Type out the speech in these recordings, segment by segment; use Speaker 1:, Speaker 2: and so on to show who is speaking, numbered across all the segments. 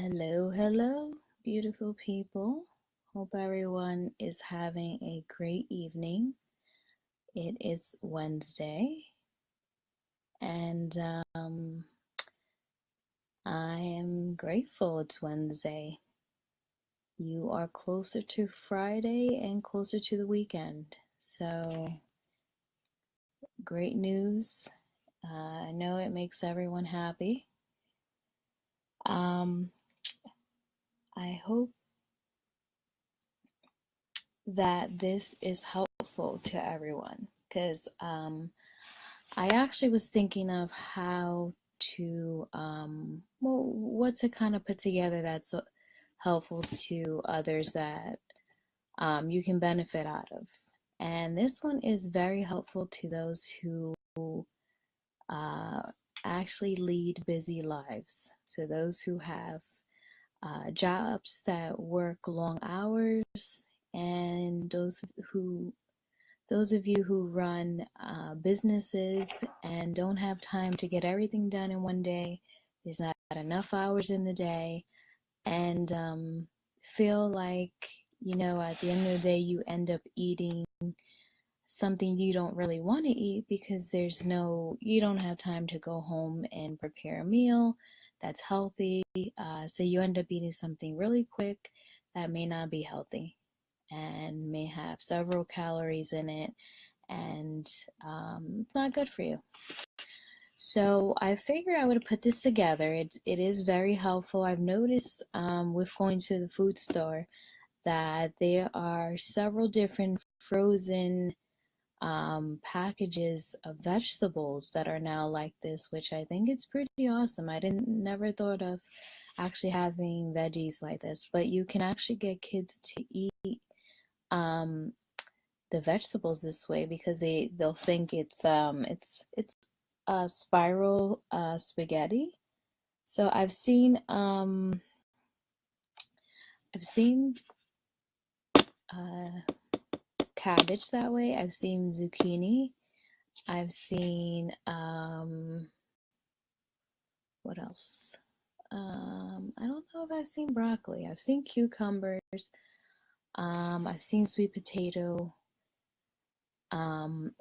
Speaker 1: Hello, hello, beautiful people. Hope everyone is having a great evening. It is Wednesday, and I am grateful it's Wednesday. You are closer to Friday and closer to the weekend. So, great news. I know it makes everyone happy. Um, I hope that this is helpful to everyone because I actually was thinking of how to, what to kind of put together that's helpful to others that you can benefit out of. And this one is very helpful to those who uh, actually lead busy lives. So those who have jobs that work long hours, and those of you who run businesses and don't have time to get everything done in one day, there's not enough hours in the day, and feel like, at the end of the day, you end up eating something you don't really want to eat because you don't have time to go home and prepare a meal that's healthy. So you end up eating something really quick that may not be healthy and may have several calories in it, and it's not good for you. So I figured I would put this together. It is very helpful. I've noticed with going to the food store that there are several different frozen packages of vegetables that are now like this, which I think it's pretty awesome. I didn't never thought of actually having veggies like this, but you can actually get kids to eat um, the vegetables this way because they'll think it's spiral spaghetti. So I've seen uh, cabbage that way. I've seen zucchini. I've seen what else? I don't know if I've seen broccoli. I've seen cucumbers. I've seen sweet potato. Um,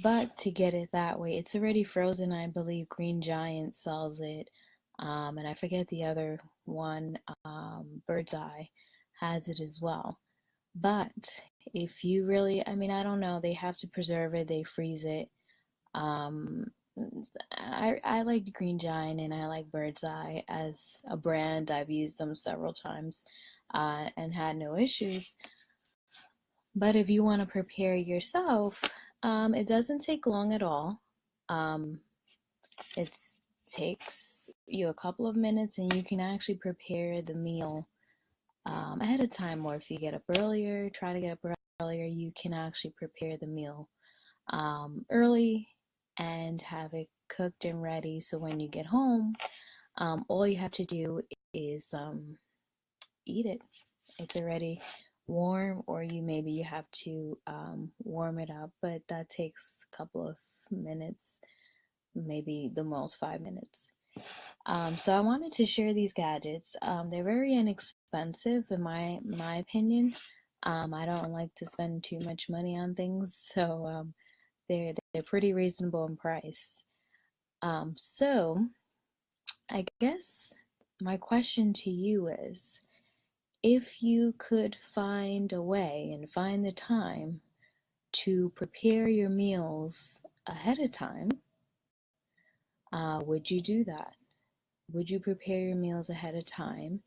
Speaker 1: but to get it that way, it's already frozen. I believe Green Giant sells it. And I forget the other one, Bird's Eye has it as well. But if you really, I mean, I don't know, they have to preserve it, they freeze it. Um, I like Green Giant and I like Bird's Eye as a brand. I've used them several times and had no issues. But if you want to prepare yourself, it doesn't take long at all. Um, it takes you a couple of minutes and you can actually prepare the meal ahead of time, or if you get up earlier, try to get up earlier, you can actually prepare the meal early and have it cooked and ready. So when you get home, all you have to do is eat it. It's already warm, or you have to warm it up, but that takes a couple of minutes, maybe the most 5 minutes. So I wanted to share these gadgets. They're very inexpensive in my opinion. I don't like to spend too much money on things, so they're pretty reasonable in price. So I guess my question to you is, if you could find a way and find the time to prepare your meals ahead of time, would you do that? Would you prepare your meals ahead of time?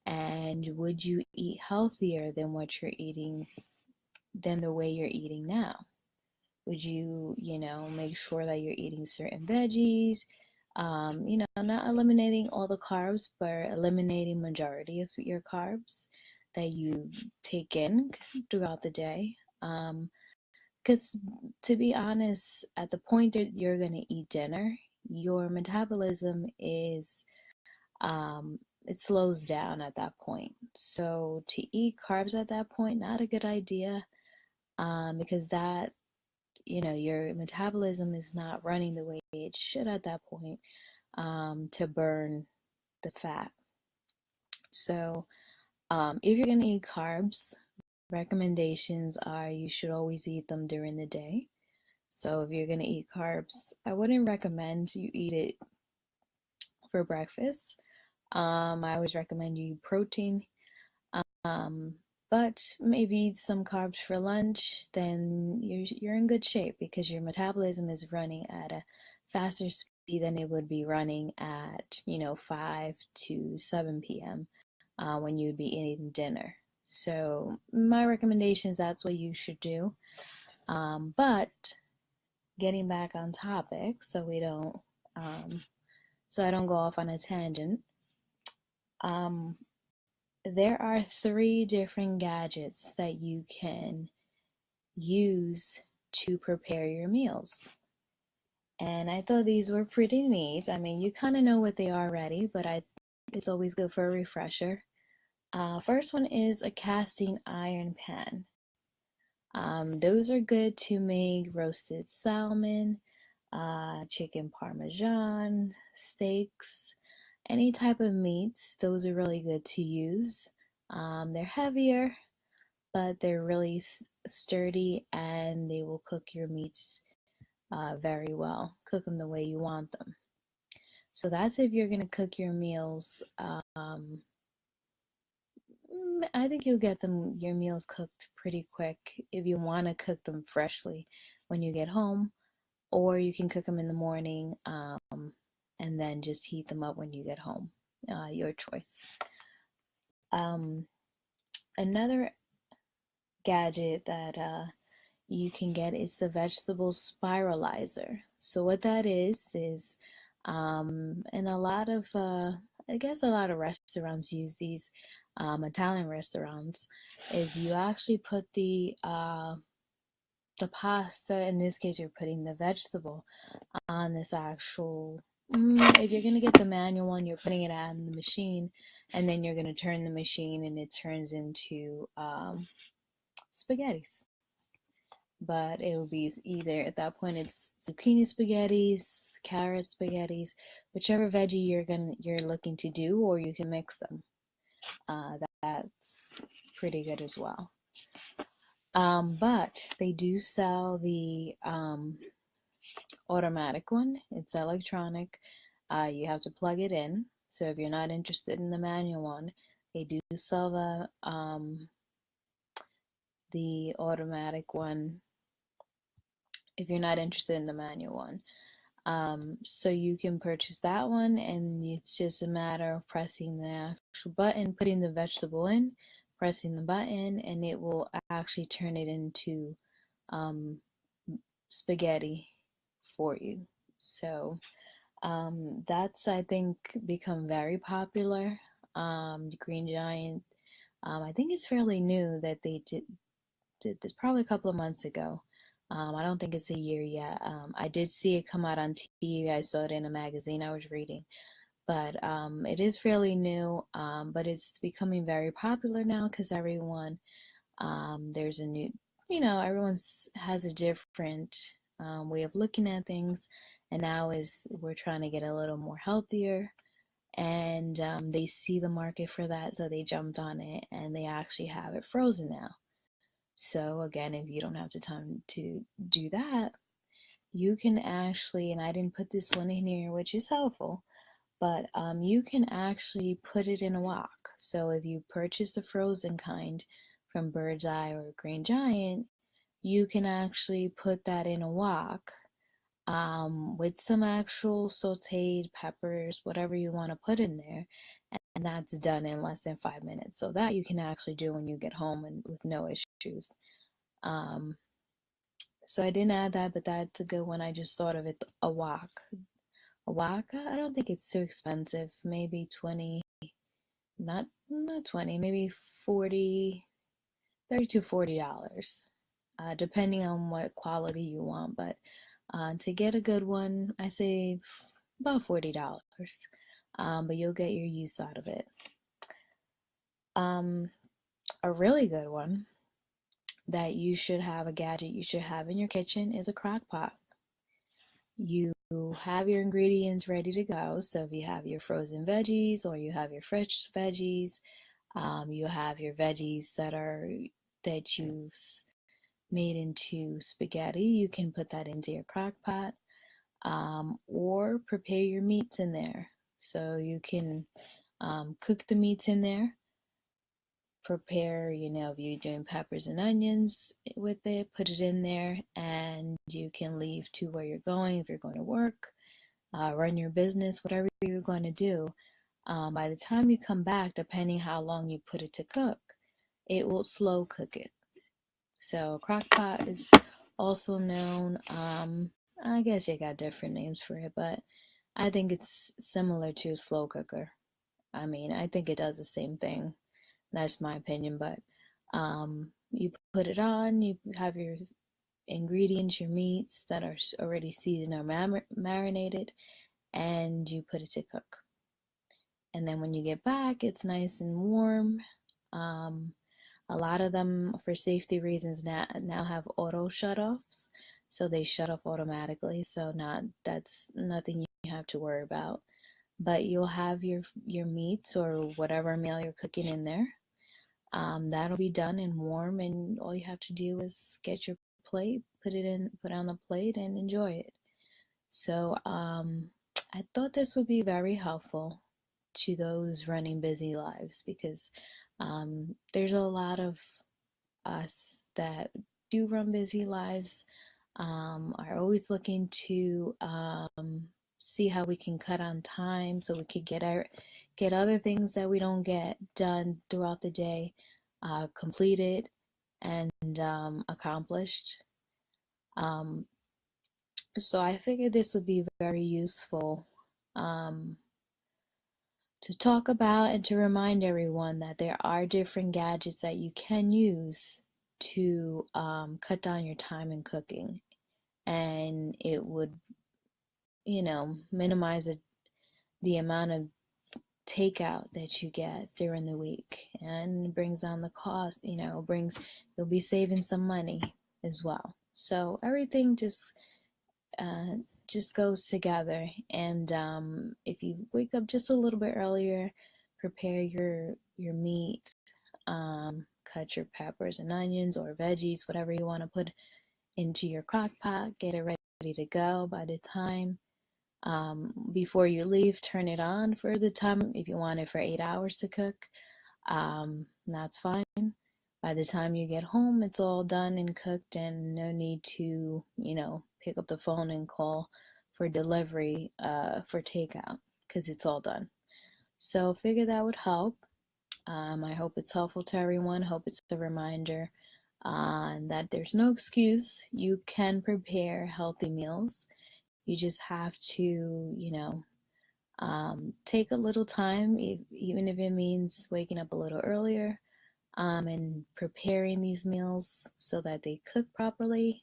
Speaker 1: And would you eat healthier than what you're eating, than the way you're eating now? Would you, make sure that you're eating certain veggies? Not eliminating all the carbs, but eliminating majority of your carbs that you take in throughout the day. Because to be honest, at the point that you're going to eat dinner, your metabolism is it slows down at that point. So to eat carbs at that point, not a good idea, because that, your metabolism is not running the way it should at that point, to burn the fat. So if you're going to eat carbs, recommendations are you should always eat them during the day. So if you're going to eat carbs, I wouldn't recommend you eat it for breakfast. I always recommend you eat protein. Um, but maybe eat some carbs for lunch, then you're in good shape because your metabolism is running at a faster speed than it would be running at 5 to 7 p.m. When you would be eating dinner. So my recommendation is that's what you should do. But getting back on topic, so I don't go off on a tangent. Um, there are 3 different gadgets that you can use to prepare your meals. And I thought these were pretty neat. I mean, you kind of know what they are already, but it's always good for a refresher. First one is a casting iron pan. Those are good to make roasted salmon, chicken parmesan, steaks, any type of meats. Those are really good to use. They're heavier, but they're really sturdy and they will cook your meats very well. Cook them the way you want them. So that's if you're going to cook your meals. I think you'll get your meals cooked pretty quick if you want to cook them freshly when you get home, or you can cook them in the morning and then just heat them up when you get home. Your choice. Um, Another gadget that you can get is the vegetable spiralizer. So what that is and a lot of I guess a lot of restaurants use these, Italian restaurants, is you actually put the pasta, in this case you're putting the vegetable on this actual, if you're going to get the manual one, you're putting it on the machine and then you're going to turn the machine and it turns into spaghettis. But it will be either, at that point it's zucchini spaghettis, carrot spaghettis, whichever veggie you're looking to do, or you can mix them. That's pretty good as well. But they do sell the automatic one. It's electronic. You have to plug it in. So if you're not interested in the manual one, they do sell the automatic one if you're not interested in the manual one. So you can purchase that one, and it's just a matter of pressing the actual button, putting the vegetable in, pressing the button, and it will actually turn it into spaghetti for you. So that's, I think, become very popular. Green Giant, I think it's fairly new that they did this probably a couple of months ago. I don't think it's a year yet. I did see it come out on TV. I saw it in a magazine I was reading, but it is fairly new. But it's becoming very popular now because everyone, there's a new, everyone has a different way of looking at things, and now is we're trying to get a little more healthier, and they see the market for that, so they jumped on it, and they actually have it frozen now. So again, if you don't have the time to do that, you can actually, and I didn't put this one in here, which is helpful, but you can actually put it in a wok. So if you purchase the frozen kind from Bird's Eye or Green Giant, you can actually put that in a wok with some actual sauteed peppers, whatever you want to put in there, and that's done in less than 5 minutes. So that you can actually do when you get home and with no issues. Um, so I didn't add that, but that's a good one. I just thought of it. A wok. A wok, I don't think it's too expensive. Maybe 20, not 20, maybe 40, 30 to $40, depending on what quality you want. But to get a good one, I say about $40. But you'll get your use out of it. A really good one that you should have, a gadget you should have in your kitchen, is a crock pot. You have your ingredients ready to go. So if you have your frozen veggies or you have your fresh veggies, you have your veggies that you've made into spaghetti, you can put that into your crock pot, or prepare your meats in there. So you can cook the meats in there, prepare, if you're doing peppers and onions with it, put it in there, and you can leave to where you're going. If you're going to work, run your business, whatever you're going to do, by the time you come back, depending how long you put it to cook, it will slow cook it. So crock pot is also known, I guess you got different names for it, but I think it's similar to a slow cooker. I mean, I think it does the same thing. That's my opinion, but you put it on, you have your ingredients, your meats that are already seasoned or marinated, and you put it to cook. And then when you get back, it's nice and warm. Um, a lot of them, for safety reasons, now have auto shut-offs, so they shut off automatically. So that's nothing you have to worry about. But you'll have your meats or whatever meal you're cooking in there. That'll be done and warm, and all you have to do is get your plate, put it on the plate, and enjoy it. So I thought this would be very helpful to those running busy lives, because there's a lot of us that do run busy lives, are always looking to see how we can cut on time so we could get other things that we don't get done throughout the day completed and accomplished. Um, so I figured this would be very useful um, to talk about and to remind everyone that there are different gadgets that you can use to cut down your time in cooking, and it would, minimize the amount of takeout that you get during the week, and brings down the cost. You'll be saving some money as well. So everything uh, just goes together. And if you wake up just a little bit earlier, prepare your meat, cut your peppers and onions or veggies, whatever you want to put into your crock pot, get it ready to go. By the time before you leave, turn it on for the time. If you want it for 8 hours to cook, that's fine. By the time you get home, it's all done and cooked, and no need to, pick up the phone and call for delivery for takeout, because it's all done. So figure that would help. I hope it's helpful to everyone. Hope it's a reminder that there's no excuse. You can prepare healthy meals. You just have to, take a little time, even if it means waking up a little earlier, and preparing these meals so that they cook properly,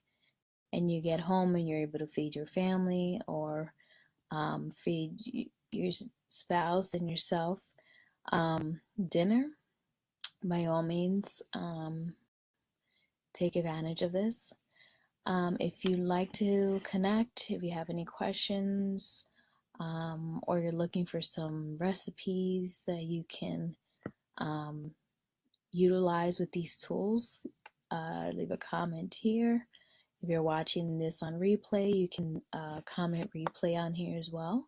Speaker 1: and you get home and you're able to feed your family, or feed your spouse and yourself dinner. By all means, take advantage of this. If you'd like to connect, if you have any questions, or you're looking for some recipes that you can utilize with these tools, leave a comment here. If you're watching this on replay, you can comment replay on here as well.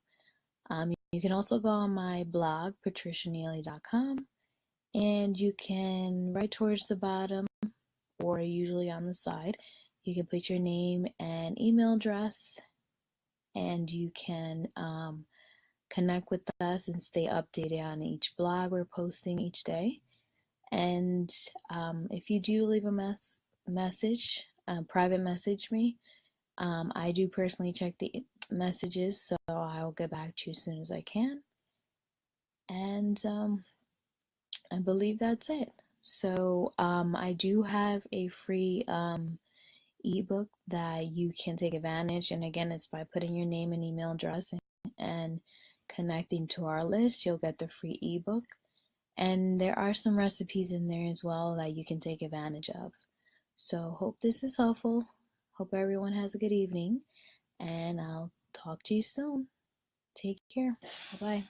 Speaker 1: You can also go on my blog, patricianeely.com, and you can, right towards the bottom, or usually on the side, you can put your name and email address, and you can connect with us and stay updated on each blog we're posting each day. And if you do leave a message, private message me, I do personally check the messages, so I'll get back to you as soon as I can. And I believe that's it. So I do have a free ebook that you can take advantage. And again, it's by putting your name and email address and connecting to our list. You'll get the free ebook. And there are some recipes in there as well that you can take advantage of. So hope this is helpful. Hope everyone has a good evening, and I'll talk to you soon. Take care. Bye bye.